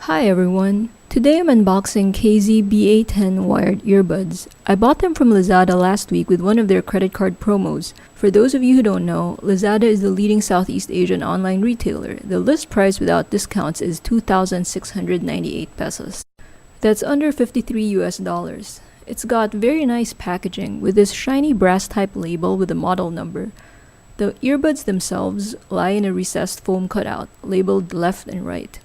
Hi everyone! Today I'm unboxing KZ BA10 wired earbuds. I bought them from Lazada last week with one of their credit card promos. For those of you who don't know, Lazada is the leading Southeast Asian online retailer. The list price without discounts is 2,698 pesos. That's under 53 US dollars. It's got very nice packaging with this shiny brass type label with a model number. The earbuds themselves lie in a recessed foam cutout labeled left and right.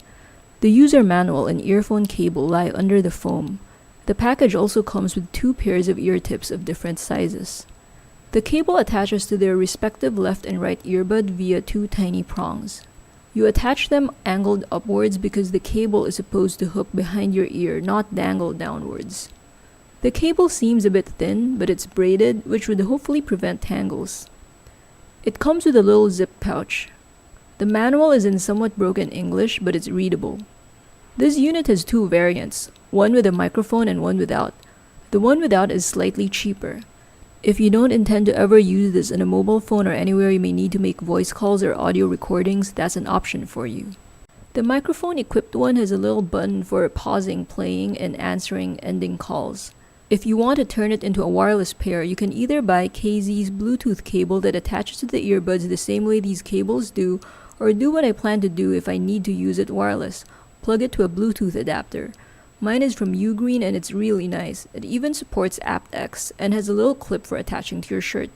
The user manual and earphone cable lie under the foam. The package also comes with two pairs of ear tips of different sizes. The cable attaches to their respective left and right earbud via two tiny prongs. You attach them angled upwards because the cable is supposed to hook behind your ear, not dangle downwards. The cable seems a bit thin, but it's braided, which would hopefully prevent tangles. It comes with a little zip pouch. The manual is in somewhat broken English, but it's readable. This unit has two variants, one with a microphone and one without. The one without is slightly cheaper. If you don't intend to ever use this on a mobile phone or anywhere you may need to make voice calls or audio recordings, that's an option for you. The microphone-equipped one has a little button for pausing, playing, and answering ending calls. If you want to turn it into a wireless pair, you can either buy KZ's Bluetooth cable that attaches to the earbuds the same way these cables do, or do what I plan to do if I need to use it wireless. Plug it to a Bluetooth adapter. Mine is from Ugreen and it's really nice. It even supports aptX and has a little clip for attaching to your shirt.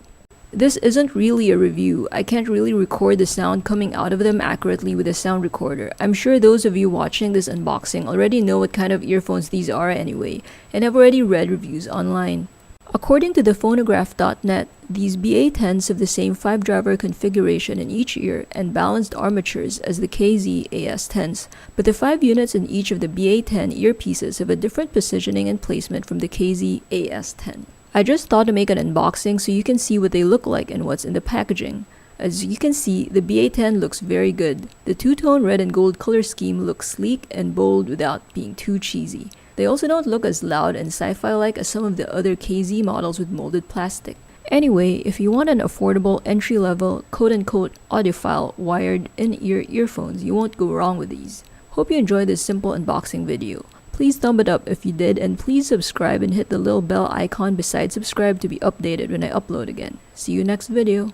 This isn't really a review. I can't really record the sound coming out of them accurately with a sound recorder. I'm sure those of you watching this unboxing already know what kind of earphones these are anyway, and have already read reviews online. According to thephonograph.net, these BA10s have the same 5-driver configuration in each ear and balanced armatures as the KZ AS10s, but the 5 units in each of the BA10 earpieces have a different positioning and placement from the KZ AS10. I just thought to make an unboxing so you can see what they look like and what's in the packaging. As you can see, the BA10 looks very good. The two-tone red and gold color scheme looks sleek and bold without being too cheesy. They also don't look as loud and sci-fi-like as some of the other KZ models with molded plastic. Anyway, if you want an affordable, entry-level, quote-unquote audiophile wired in-ear earphones, you won't go wrong with these. Hope you enjoyed this simple unboxing video. Please thumb it up if you did, and please subscribe and hit the little bell icon beside subscribe to be updated when I upload again. See you next video.